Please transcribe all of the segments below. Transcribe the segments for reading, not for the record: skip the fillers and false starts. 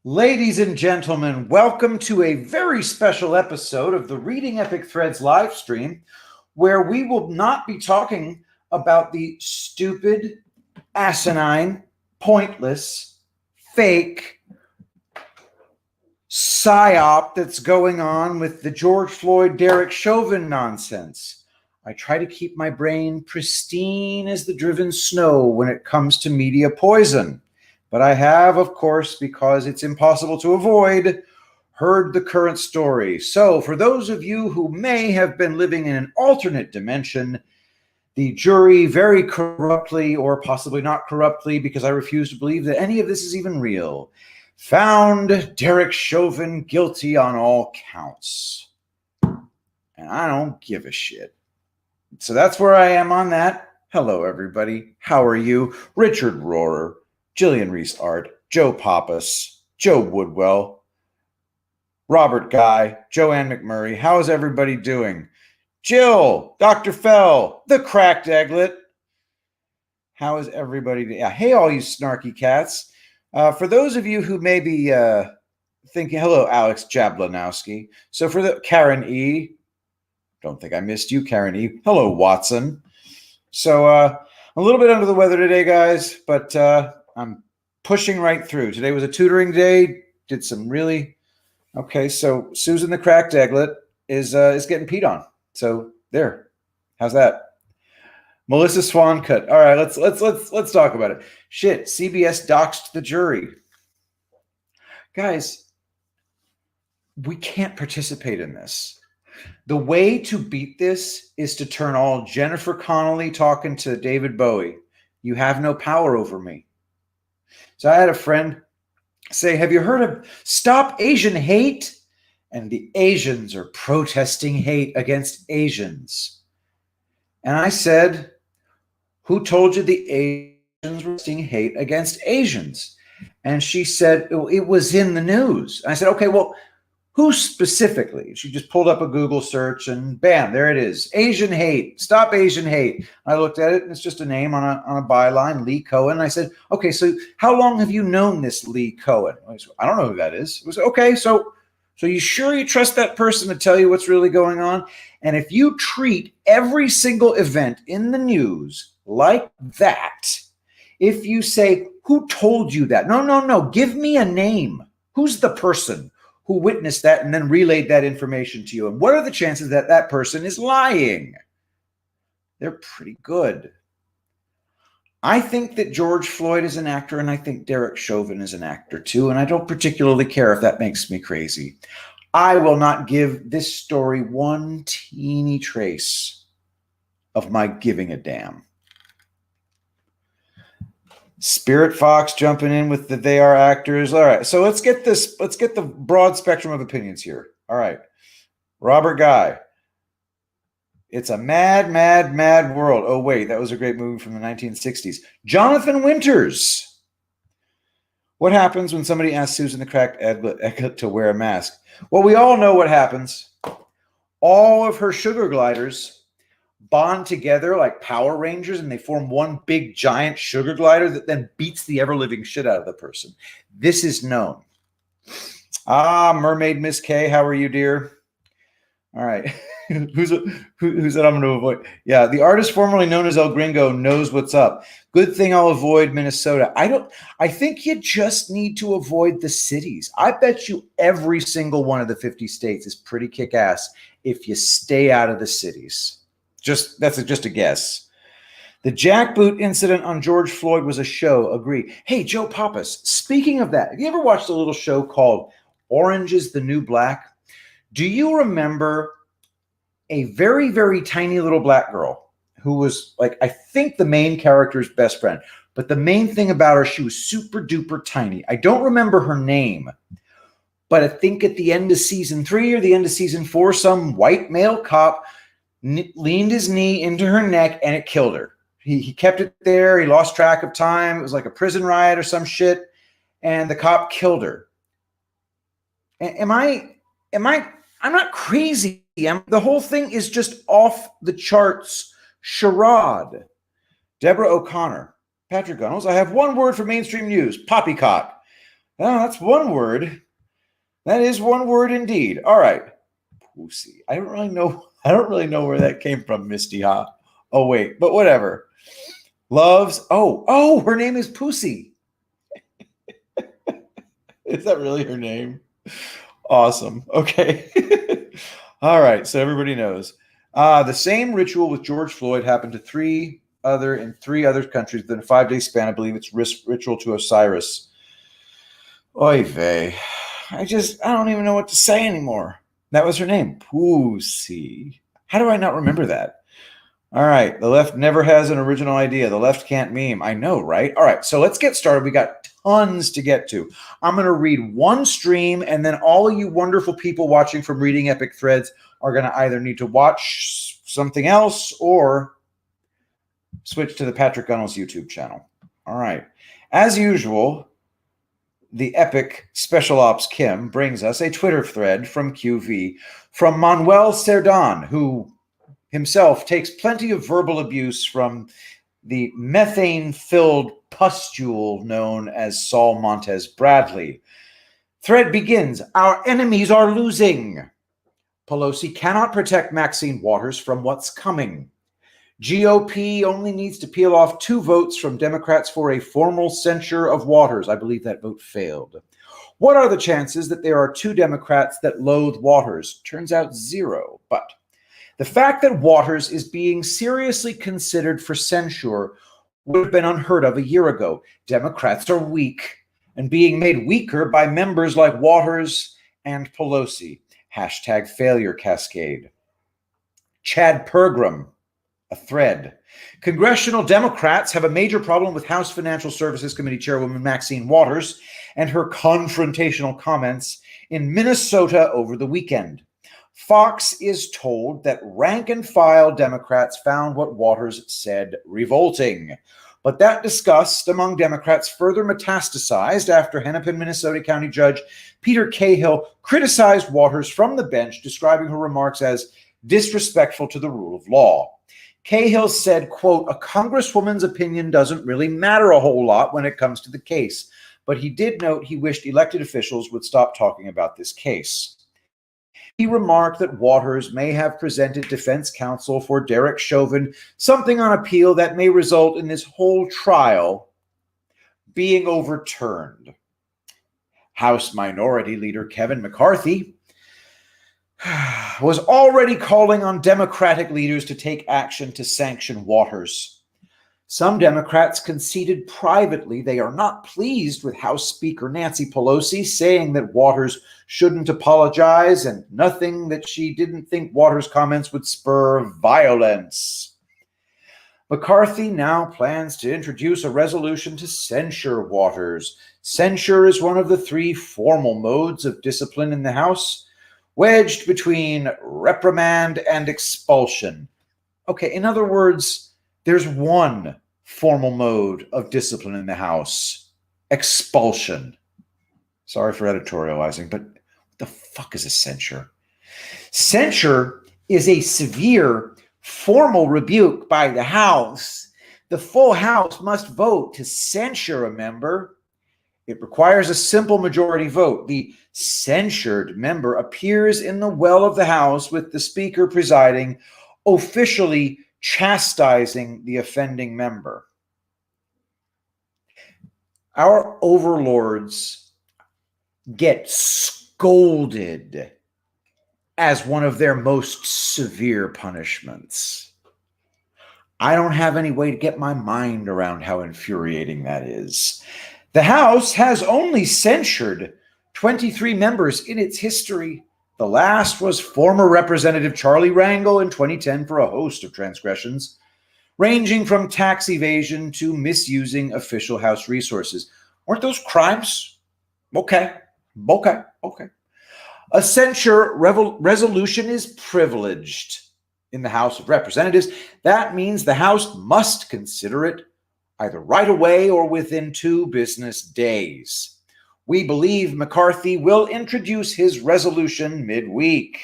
Ladies and gentlemen, welcome to a very special episode of the Reading Epic Threads live stream, where we will not be talking about the stupid, asinine, pointless, fake psyop that's going on with the George Floyd, Derek Chauvin nonsense. I try to keep my brain pristine as the driven snow when it comes to media poison. But I have, of course, because it's impossible to avoid, heard the current story. So for those of you who may have been living in an alternate dimension, the jury very corruptly, or possibly not corruptly, because I refuse to believe that any of this is even real, found Derek Chauvin guilty on all counts. And I don't give a shit. So that's where I am on that. Hello, everybody. How are you? Richard Rohrer, Jillian Reese-Art, Joe Pappas, Joe Woodwell, Robert Guy, Joanne McMurray. How is everybody doing? Jill, Dr. Fell, the cracked egglet. How is everybody doing? Hey, all you snarky cats. For those of you who may be thinking, hello, Alex Jablanowski. So for the Karen E., don't think I missed you, Karen E. Hello, Watson. So a little bit under the weather today, guys, but I'm pushing right through. Today was a tutoring day. Did some really okay. So Susan the cracked egglet is getting peed on. So there. How's that? Melissa Swancut. All right, let's talk about it. Shit, CBS doxed the jury. Guys, we can't participate in this. The way to beat this is to turn all Jennifer Connelly talking to David Bowie. You have no power over me. So I had a friend say, have you heard of Stop Asian Hate? And the Asians are protesting hate against Asians. And I said, who told you the Asians were protesting hate against Asians? And she said, it was in the news. I said, okay, well, who specifically? She just pulled up a Google search and bam, there it is. Asian hate, Stop Asian Hate. I looked at it and it's just a name on a byline, Lee Cohen. I said, okay, so how long have you known this Lee Cohen? I don't know who that is. It was okay, so you sure you trust that person to tell you what's really going on? And if you treat every single event in the news like that, if you say, who told you that? No, give me a name. Who's the person who witnessed that and then relayed that information to you? And what are the chances that that person is lying? They're pretty good. I think that George Floyd is an actor, and I think Derek Chauvin is an actor too, and I don't particularly care if that makes me crazy. I will not give this story one teeny trace of my giving a damn. Spirit Fox jumping in with the they are actors. All right, so let's get the broad spectrum of opinions here. All right, Robert Guy. It's a mad, mad, mad world. Oh, wait, that was a great movie from the 1960s. Jonathan Winters. What happens when somebody asks Susan the cracked egglet to wear a mask? Well, we all know what happens. All of her sugar gliders bond together like Power Rangers, and they form one big giant sugar glider that then beats the ever-living shit out of the person. This is known. Mermaid Miss K, how are you, dear? All right. Who's that I'm going to avoid? Yeah, the artist formerly known as El Gringo knows what's up. Good thing I'll avoid Minnesota. I think you just need to avoid the cities. I bet you every single one of the 50 states is pretty kick-ass if you stay out of the cities. That's just a guess. The jackboot incident on George Floyd was a show. Agree. Hey, Joe Pappas, speaking of that, have you ever watched a little show called Orange is the New Black? Do you remember a very, very tiny little black girl who was like, I think the main character's best friend, but the main thing about her, she was super duper tiny. I don't remember her name, but I think at the end of season 3 or the end of season 4, some white male cop leaned his knee into her neck and it killed her. He kept it there. He lost track of time. It was like a prison riot or some shit. And the cop killed her. I'm not crazy. The whole thing is just off the charts charade. Deborah O'Connor. Patrick Gunnels, I have one word for mainstream news. Poppycock. Oh, that's one word. That is one word indeed. All right. Pussy. I don't really know. I don't really know where that came from, Misty Ha. Oh, wait, but whatever. Loves. Oh, her name is Pussy. Is that really her name? Awesome. Okay. All right. So everybody knows. The same ritual with George Floyd happened to three other countries within a 5-day span. I believe it's ritual to Osiris. Oy vey. I don't even know what to say anymore. That was her name. Pussy. How do I not remember that? All right. The left never has an original idea. The left can't meme. I know, right? All right. So let's get started. We got tons to get to. I'm going to read one stream, and then all of you wonderful people watching from Reading Epic Threads are going to either need to watch something else or switch to the Patrick Gunnels YouTube channel. All right. As usual, the epic Special Ops Kim brings us a Twitter thread from QV from Manuel Cerdán, who himself takes plenty of verbal abuse from the methane-filled pustule known as Saul Montez Bradley. Thread begins, "Our enemies are losing. Pelosi cannot protect Maxine Waters from what's coming. GOP only needs to peel off 2 votes from Democrats for a formal censure of Waters." I believe that vote failed. "What are the chances that there are 2 Democrats that loathe Waters? Turns out 0. But the fact that Waters is being seriously considered for censure would have been unheard of a year ago. Democrats are weak and being made weaker by members like Waters and Pelosi. Hashtag failure cascade." Chad Pergram, a thread. "Congressional Democrats have a major problem with House Financial Services Committee Chairwoman Maxine Waters and her confrontational comments in Minnesota over the weekend. Fox is told that rank-and-file Democrats found what Waters said revolting. But that disgust among Democrats further metastasized after Hennepin, Minnesota County Judge Peter Cahill criticized Waters from the bench, describing her remarks as disrespectful to the rule of law. Cahill said, quote, "A congresswoman's opinion doesn't really matter a whole lot when it comes to the case, but he did note he wished elected officials would stop talking about this case." He remarked that Waters may have presented defense counsel for Derek Chauvin something on appeal that may result in this whole trial being overturned. House Minority Leader Kevin McCarthy was already calling on Democratic leaders to take action to sanction Waters. Some Democrats conceded privately they are not pleased with House Speaker Nancy Pelosi saying that Waters shouldn't apologize and nothing that she didn't think Waters' comments would spur violence. McCarthy now plans to introduce a resolution to censure Waters. Censure is one of the 3 formal modes of discipline in the House, wedged between reprimand and expulsion. Okay, in other words, there's one formal mode of discipline in the House: expulsion. Sorry for editorializing, but what the fuck is a censure? Censure is a severe formal rebuke by the House. The full House must vote to censure a member. It requires a simple majority vote. The censured member appears in the well of the House with the Speaker presiding, officially chastising the offending member. Our overlords get scolded as one of their most severe punishments. I don't have any way to get my mind around how infuriating that is. The House has only censured 23 members in its history. The last was former Representative Charlie Rangel in 2010 for a host of transgressions, ranging from tax evasion to misusing official House resources. Weren't those crimes? Okay. A censure resolution is privileged in the House of Representatives. That means the House must consider it either right away or within 2 business days. We believe McCarthy will introduce his resolution midweek.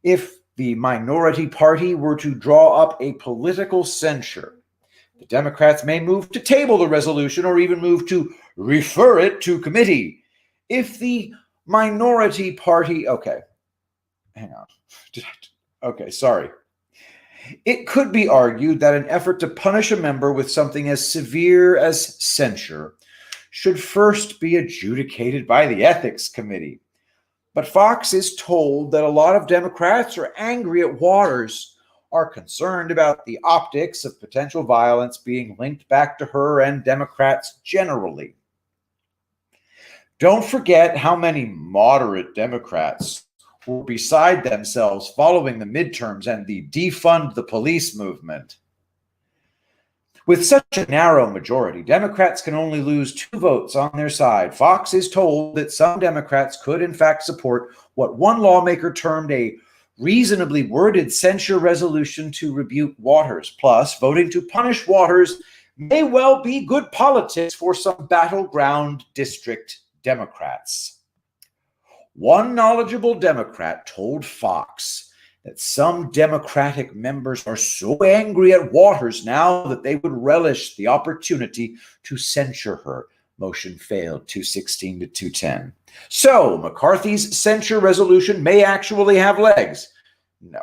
If the minority party were to draw up a political censure, the Democrats may move to table the resolution or even move to refer it to committee. If the minority party, okay, hang on. Okay, sorry. It could be argued that an effort to punish a member with something as severe as censure should first be adjudicated by the Ethics Committee. But Fox is told that a lot of Democrats are angry at Waters, are concerned about the optics of potential violence being linked back to her and Democrats generally. Don't forget how many moderate Democrats were beside themselves following the midterms and the defund the police movement. With such a narrow majority, Democrats can only lose 2 votes on their side. Fox is told that some Democrats could in fact support what one lawmaker termed a reasonably worded censure resolution to rebuke Waters. Plus, voting to punish Waters may well be good politics for some battleground district Democrats. One knowledgeable Democrat told Fox that some Democratic members are so angry at Waters now that they would relish the opportunity to censure her. Motion failed, 216 to 210. So McCarthy's censure resolution may actually have legs. No.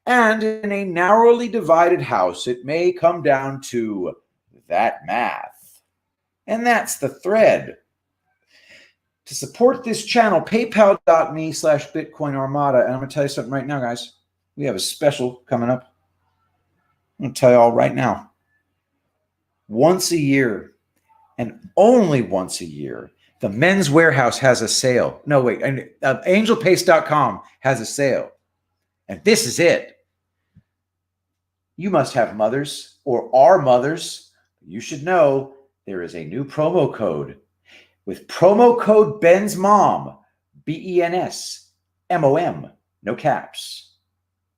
And in a narrowly divided House, it may come down to that math. And that's the thread. To support this channel, paypal.me/Bitcoin Armada. And I'm going to tell you something right now, guys. We have a special coming up. I'm going to tell you all right now. Once a year, and only once a year, the Men's Warehouse has a sale. No, wait. Angelpaste.com has a sale. And this is it. You must have mothers or are mothers. You should know there is a new promo code. With promo code Ben's Mom, BENSMOM, no caps,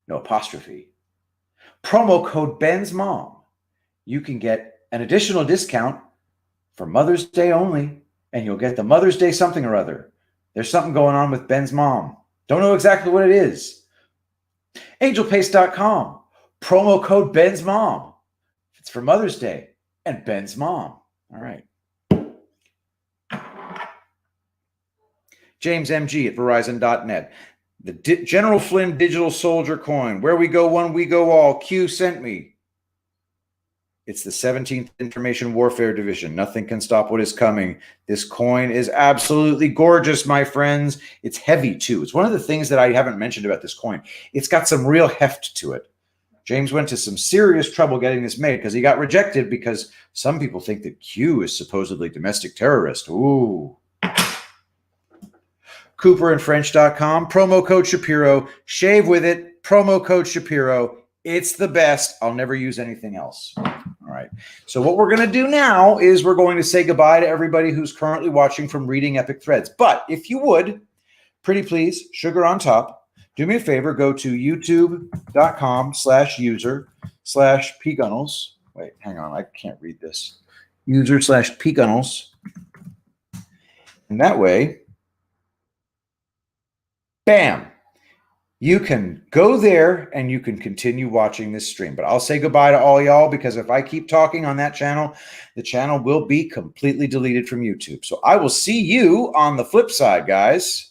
no apostrophe. Promo code Ben's Mom. You can get an additional discount for Mother's Day only, and you'll get the Mother's Day something or other. There's something going on with Ben's Mom. Don't know exactly what it is. Angelpaste.com, promo code Ben's Mom. It's for Mother's Day and Ben's Mom. All right. James MG at Verizon.net. The General Flynn Digital Soldier coin. Where we go one, we go all. Q sent me. It's the 17th Information Warfare Division. Nothing can stop what is coming. This coin is absolutely gorgeous, my friends. It's heavy, too. It's one of the things that I haven't mentioned about this coin. It's got some real heft to it. James went to some serious trouble getting this made because he got rejected because some people think that Q is supposedly domestic terrorist. Ooh. CooperandFrench.com, promo code Shapiro, shave with it, promo code Shapiro. It's the best. I'll never use anything else. All right. So what we're going to do now is we're going to say goodbye to everybody who's currently watching from Reading Epic Threads. But if you would, pretty please, sugar on top, do me a favor, go to youtube.com/user/pgunnels. Wait, hang on. I can't read this. User/pgunnels. And that way, bam, you can go there and you can continue watching this stream. But I'll say goodbye to all y'all because if I keep talking on that channel, the channel will be completely deleted from YouTube. So I will see you on the flip side, guys.